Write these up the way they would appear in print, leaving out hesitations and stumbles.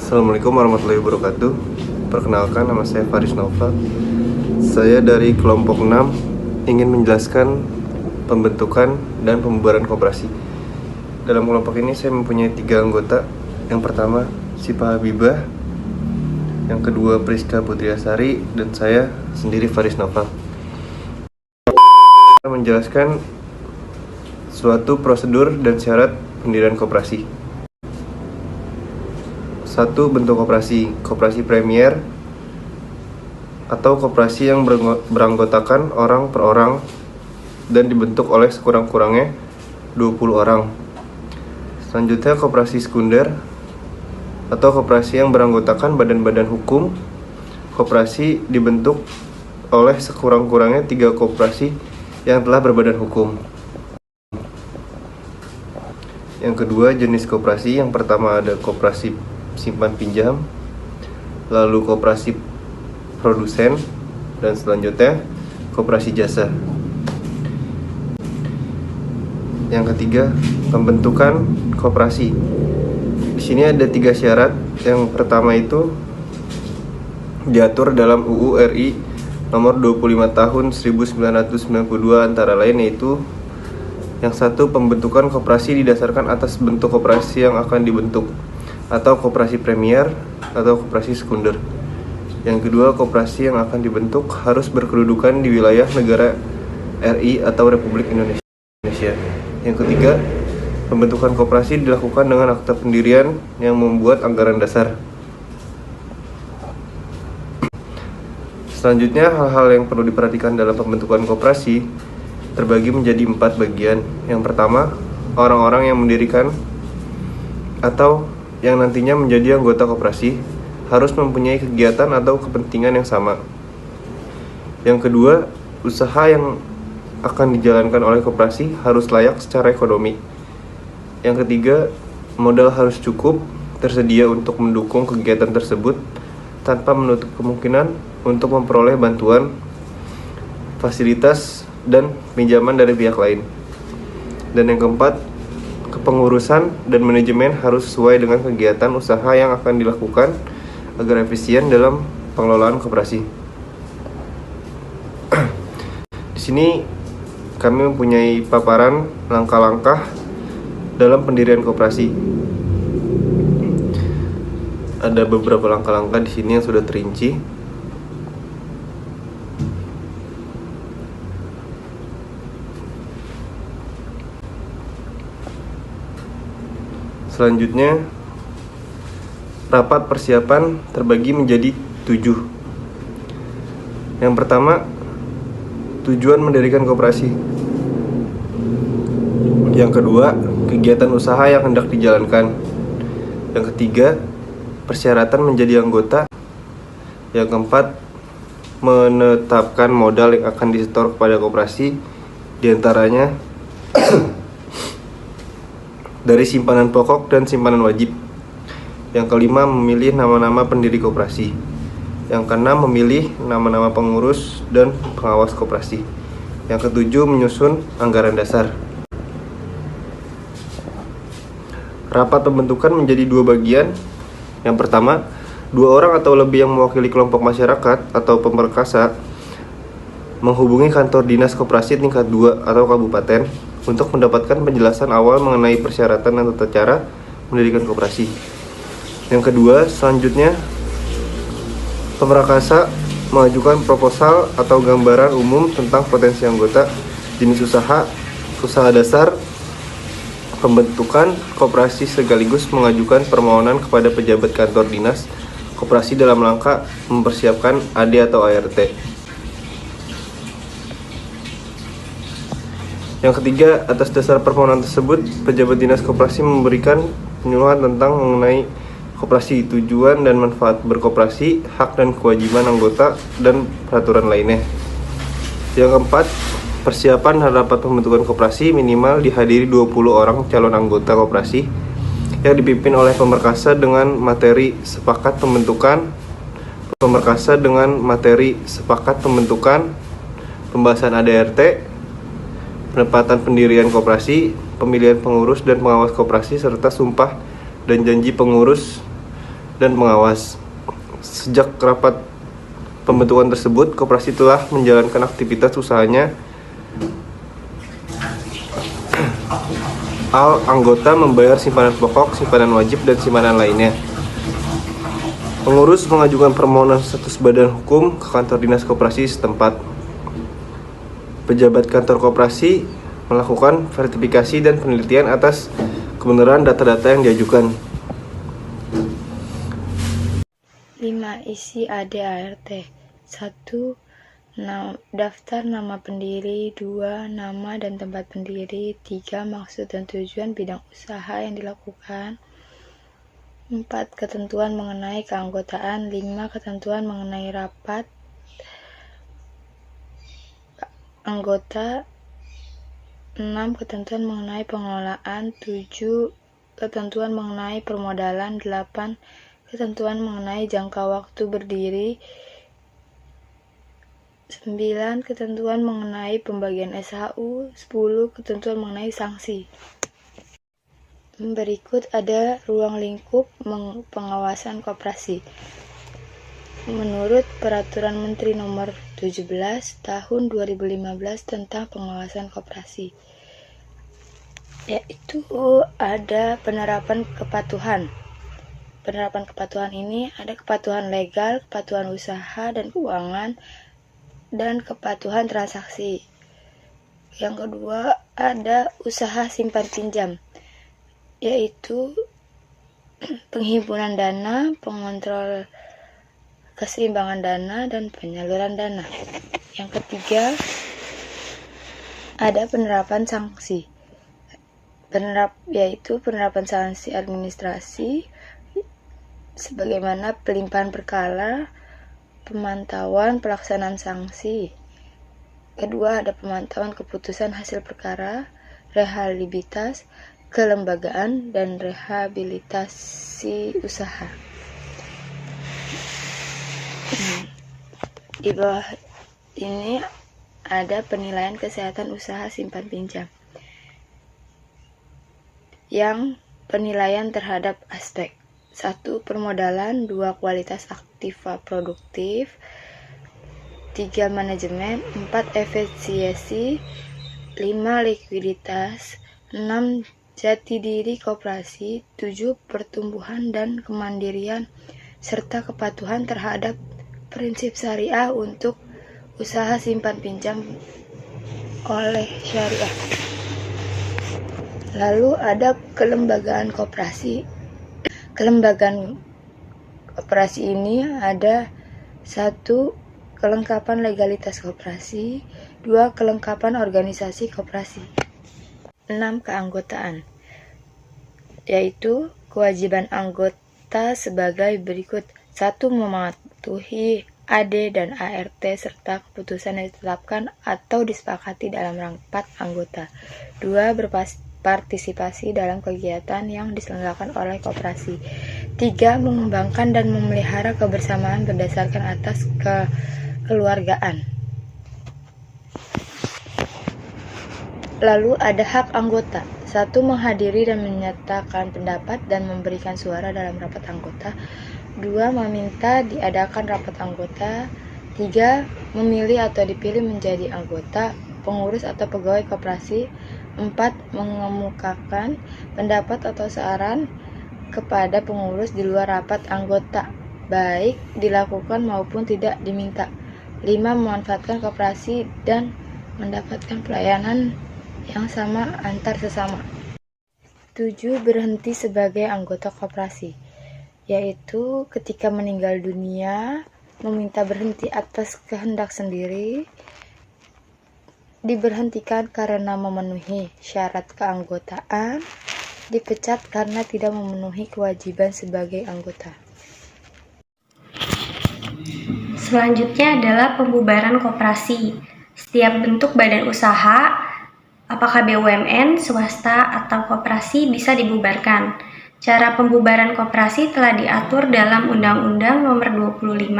Assalamualaikum warahmatullahi wabarakatuh. Perkenalkan, nama saya Faris Nova. Saya dari kelompok 6 ingin menjelaskan pembentukan dan pembubaran koperasi. Dalam kelompok ini saya mempunyai 3 anggota. Yang pertama Sipa Habibah, yang kedua Priska Putriasari, dan saya sendiri Faris Nova. Menjelaskan suatu prosedur dan syarat pendirian koperasi. 1. Bentuk koperasi. Koperasi premier atau koperasi yang beranggotakan orang per orang dan dibentuk oleh sekurang-kurangnya 20 orang. Selanjutnya koperasi sekunder atau koperasi yang beranggotakan badan-badan hukum. Koperasi dibentuk oleh sekurang-kurangnya 3 koperasi yang telah berbadan hukum. Yang kedua, jenis koperasi. Yang pertama ada koperasi simpan pinjam, lalu koperasi produsen, dan selanjutnya koperasi jasa. Yang ketiga, pembentukan koperasi. Di sini ada 3 syarat. Yang pertama itu diatur dalam UU RI nomor 25 tahun 1992, antara lain yaitu yang 1, pembentukan koperasi didasarkan atas bentuk koperasi yang akan dibentuk, atau koperasi premier atau koperasi sekunder. Yang kedua, koperasi yang akan dibentuk harus berkedudukan di wilayah negara RI atau Republik Indonesia. Yang ketiga, pembentukan koperasi dilakukan dengan akta pendirian yang membuat anggaran dasar. Selanjutnya, hal-hal yang perlu diperhatikan dalam pembentukan koperasi terbagi menjadi 4 bagian. Yang pertama, orang-orang yang mendirikan atau yang nantinya menjadi anggota koperasi harus mempunyai kegiatan atau kepentingan yang sama. Yang kedua, usaha yang akan dijalankan oleh koperasi harus layak secara ekonomi. Yang ketiga, modal harus cukup tersedia untuk mendukung kegiatan tersebut tanpa menutup kemungkinan untuk memperoleh bantuan, fasilitas, dan pinjaman dari pihak lain. Dan yang keempat, kepengurusan dan manajemen harus sesuai dengan kegiatan usaha yang akan dilakukan agar efisien dalam pengelolaan koperasi. Di sini kami mempunyai paparan langkah-langkah dalam pendirian koperasi. Ada beberapa langkah-langkah di sini yang sudah terinci. Selanjutnya, rapat persiapan terbagi menjadi 7. Yang pertama, tujuan mendirikan koperasi. Yang kedua, kegiatan usaha yang hendak dijalankan. Yang ketiga, persyaratan menjadi anggota. Yang keempat, menetapkan modal yang akan disetor kepada koperasi, diantaranya dari simpanan pokok dan simpanan wajib. Yang kelima, memilih nama-nama pendiri koperasi. Yang keenam, memilih nama-nama pengurus dan pengawas koperasi. Yang ketujuh, menyusun anggaran dasar. Rapat pembentukan menjadi 2 bagian. Yang pertama, 2 orang atau lebih yang mewakili kelompok masyarakat atau pemperkasa menghubungi kantor dinas koperasi tingkat 2 atau kabupaten untuk mendapatkan penjelasan awal mengenai persyaratan dan tata cara mendirikan koperasi. Yang kedua, selanjutnya pemrakasa mengajukan proposal atau gambaran umum tentang potensi anggota, jenis usaha, usaha dasar, pembentukan koperasi, sekaligus mengajukan permohonan kepada pejabat kantor dinas koperasi dalam rangka mempersiapkan AD atau ART. Yang ketiga, atas dasar permohonan tersebut, pejabat dinas koperasi memberikan penyuluhan tentang mengenai koperasi, tujuan dan manfaat berkoperasi, hak dan kewajiban anggota, dan peraturan lainnya. Yang keempat, persiapan rapat pembentukan koperasi minimal dihadiri 20 orang calon anggota koperasi yang dipimpin oleh pemerkasa dengan materi sepakat pembentukan, pembahasan ADRT, penempatan pendirian koperasi, pemilihan pengurus dan pengawas koperasi, serta sumpah dan janji pengurus dan pengawas. Sejak rapat pembentukan tersebut, koperasi telah menjalankan aktivitas usahanya. Anggota membayar simpanan pokok, simpanan wajib, dan simpanan lainnya. Pengurus mengajukan permohonan status badan hukum ke kantor dinas koperasi setempat. Pejabat kantor koperasi melakukan verifikasi dan penelitian atas kebenaran data-data yang diajukan. 5. Isi AD/ART. 1. Daftar nama pendiri. 2. Nama dan tempat pendiri. 3. Maksud dan tujuan bidang usaha yang dilakukan. 4. Ketentuan mengenai keanggotaan. 5. Ketentuan mengenai rapat anggota. 6. Ketentuan mengenai pengelolaan. 7. Ketentuan mengenai permodalan. 8. Ketentuan mengenai jangka waktu berdiri. 9. Ketentuan mengenai pembagian SHU. 10. Ketentuan mengenai sanksi. Berikut ada ruang lingkup pengawasan koperasi. Menurut Peraturan Menteri Nomor 17 Tahun 2015 tentang pengawasan koperasi, yaitu ada penerapan kepatuhan. Penerapan kepatuhan ini ada kepatuhan legal, kepatuhan usaha dan keuangan, dan kepatuhan transaksi. Yang kedua ada usaha simpan pinjam, yaitu penghimpunan dana, pengontrol keseimbangan dana, dan penyaluran dana. Yang ketiga ada penerapan sanksi, yaitu penerapan sanksi administrasi sebagaimana pelimpahan perkara, pemantauan pelaksanaan sanksi. Kedua, ada pemantauan keputusan hasil perkara, rehabilitas, kelembagaan, dan rehabilitasi usaha. Di bawah ini ada penilaian kesehatan usaha simpan pinjam. Yang penilaian terhadap aspek 1. Permodalan. 2. Kualitas aktiva produktif. 3. Manajemen. 4. Efisiensi. 5. Likuiditas. 6. Jati diri koperasi. 7. Pertumbuhan dan kemandirian serta kepatuhan terhadap prinsip syariah untuk usaha simpan pinjam oleh syariah. Lalu ada kelembagaan koperasi. Kelembagaan koperasi ini ada 1. Kelengkapan legalitas koperasi. 2. Kelengkapan organisasi koperasi. 6. Keanggotaan, yaitu kewajiban anggota sebagai berikut. 1. Mematuhi AD dan ART serta keputusan yang ditetapkan atau disepakati dalam rapat anggota. 2. Berpartisipasi dalam kegiatan yang diselenggarakan oleh koperasi. 3. Mengembangkan dan memelihara kebersamaan berdasarkan atas kekeluargaan. Lalu ada hak anggota. 1. Menghadiri dan menyatakan pendapat dan memberikan suara dalam rapat anggota. 2. Meminta diadakan rapat anggota. 3. Memilih atau dipilih menjadi anggota, pengurus atau pegawai koperasi. 4. Mengemukakan pendapat atau saran kepada pengurus di luar rapat anggota, baik dilakukan maupun tidak diminta. 5. Memanfaatkan koperasi dan mendapatkan pelayanan yang sama antar sesama. 7. Berhenti sebagai anggota koperasi, yaitu ketika meninggal dunia, meminta berhenti atas kehendak sendiri, diberhentikan karena memenuhi syarat keanggotaan, dipecat karena tidak memenuhi kewajiban sebagai anggota. Selanjutnya adalah pembubaran koperasi. Setiap bentuk badan usaha, apakah BUMN, swasta, atau koperasi bisa dibubarkan. Cara pembubaran koperasi telah diatur dalam Undang-Undang Nomor 25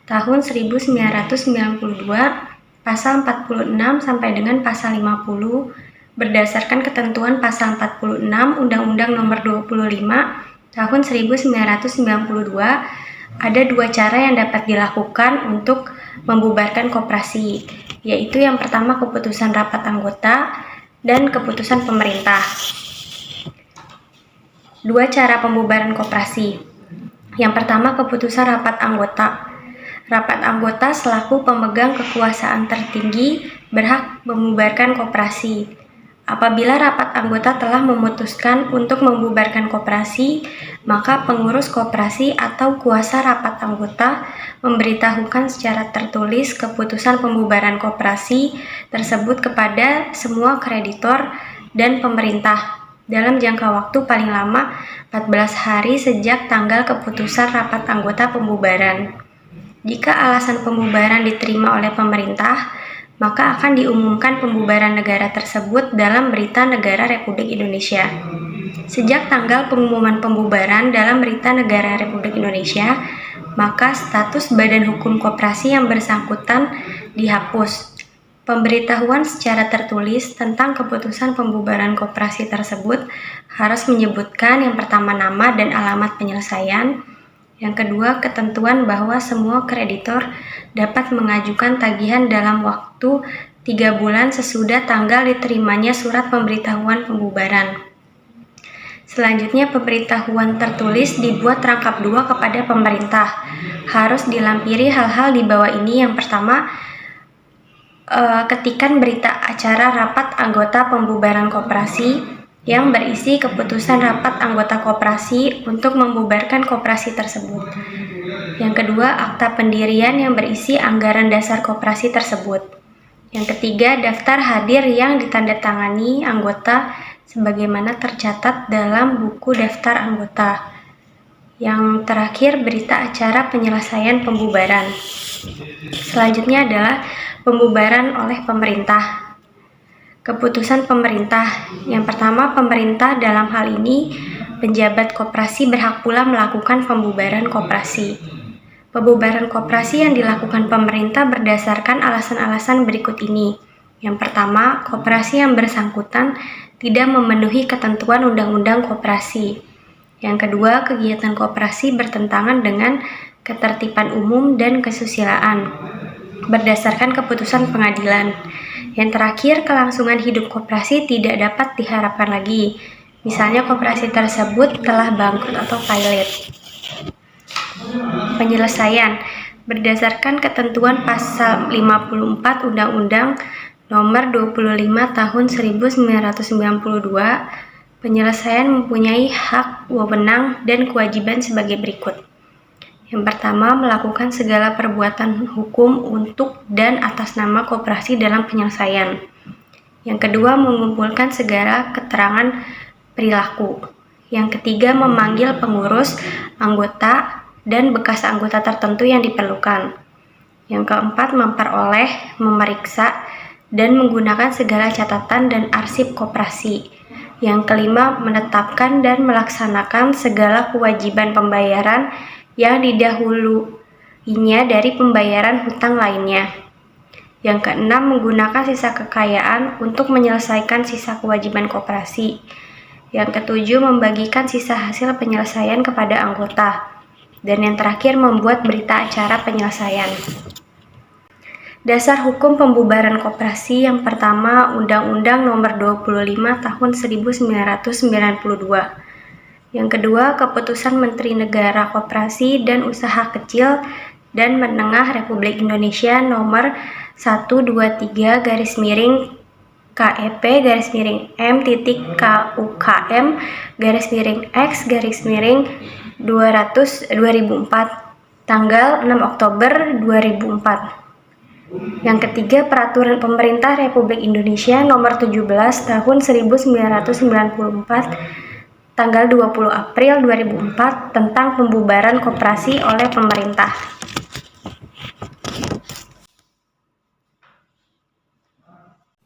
Tahun 1992, Pasal 46 sampai dengan Pasal 50, berdasarkan ketentuan Pasal 46 Undang-Undang Nomor 25 tahun 1992, ada dua cara yang dapat dilakukan untuk membubarkan koperasi, yaitu yang pertama keputusan rapat anggota dan keputusan pemerintah. Dua cara pembubaran koperasi. Yang pertama keputusan rapat anggota. Rapat anggota selaku pemegang kekuasaan tertinggi berhak membubarkan koperasi. Apabila rapat anggota telah memutuskan untuk membubarkan koperasi, maka pengurus koperasi atau kuasa rapat anggota memberitahukan secara tertulis keputusan pembubaran koperasi tersebut kepada semua kreditor dan pemerintah dalam jangka waktu paling lama 14 hari sejak tanggal keputusan rapat anggota pembubaran. Jika alasan pembubaran diterima oleh pemerintah, maka akan diumumkan pembubaran negara tersebut dalam Berita Negara Republik Indonesia. Sejak tanggal pengumuman pembubaran dalam Berita Negara Republik Indonesia, maka status badan hukum koperasi yang bersangkutan dihapus. Pemberitahuan secara tertulis tentang keputusan pembubaran koperasi tersebut harus menyebutkan yang pertama nama dan alamat penyelesaian, yang kedua, ketentuan bahwa semua kreditor dapat mengajukan tagihan dalam waktu 3 bulan sesudah tanggal diterimanya surat pemberitahuan pembubaran. Selanjutnya, pemberitahuan tertulis dibuat rangkap 2 kepada pemerintah. Harus dilampiri hal-hal di bawah ini. Yang pertama, ketikan berita acara rapat anggota pembubaran koperasi yang berisi keputusan rapat anggota koperasi untuk membubarkan koperasi tersebut. Yang kedua, akta pendirian yang berisi anggaran dasar koperasi tersebut. Yang ketiga, daftar hadir yang ditandatangani anggota sebagaimana tercatat dalam buku daftar anggota. Yang terakhir, berita acara penyelesaian pembubaran. Selanjutnya adalah pembubaran oleh pemerintah. Keputusan pemerintah. Yang pertama, pemerintah dalam hal ini penjabat koperasi berhak pula melakukan pembubaran koperasi. Pembubaran koperasi yang dilakukan pemerintah berdasarkan alasan-alasan berikut ini. Yang pertama, koperasi yang bersangkutan tidak memenuhi ketentuan Undang-Undang Koperasi. Yang kedua, kegiatan koperasi bertentangan dengan ketertiban umum dan kesusilaan berdasarkan keputusan pengadilan. Yang terakhir, kelangsungan hidup koperasi tidak dapat diharapkan lagi. Misalnya koperasi tersebut telah bangkrut atau pilot. Penyelesaian berdasarkan ketentuan pasal 54 Undang-Undang Nomor 25 Tahun 1992, penyelesaian mempunyai hak, wewenang, dan kewajiban sebagai berikut. Yang pertama, melakukan segala perbuatan hukum untuk dan atas nama koperasi dalam penyelesaian. Yang kedua, mengumpulkan segala keterangan perilaku. Yang ketiga, memanggil pengurus, anggota, dan bekas anggota tertentu yang diperlukan. Yang keempat, memperoleh, memeriksa, dan menggunakan segala catatan dan arsip koperasi. Yang kelima, menetapkan dan melaksanakan segala kewajiban pembayaran yang didahuluinya dari pembayaran hutang lainnya. Yang keenam, menggunakan sisa kekayaan untuk menyelesaikan sisa kewajiban koperasi. Yang ketujuh, membagikan sisa hasil penyelesaian kepada anggota. Dan yang terakhir, membuat berita acara penyelesaian. Dasar hukum pembubaran koperasi yang pertama, Undang-Undang Nomor 25 Tahun 1992. Yang kedua, Keputusan Menteri Negara Koperasi dan Usaha Kecil dan Menengah Republik Indonesia Nomor 123-M.KEP-M-KUKM-X-2004 tanggal 6 Oktober 2004. Yang ketiga, Peraturan Pemerintah Republik Indonesia Nomor 17 Tahun 1994 tanggal 20 April 2004 tentang pembubaran koperasi oleh pemerintah.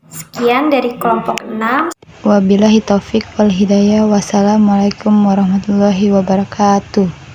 Sekian dari kelompok 6. Wabillahi taufik wal hidayah. Wassalamualaikum warahmatullahi wabarakatuh.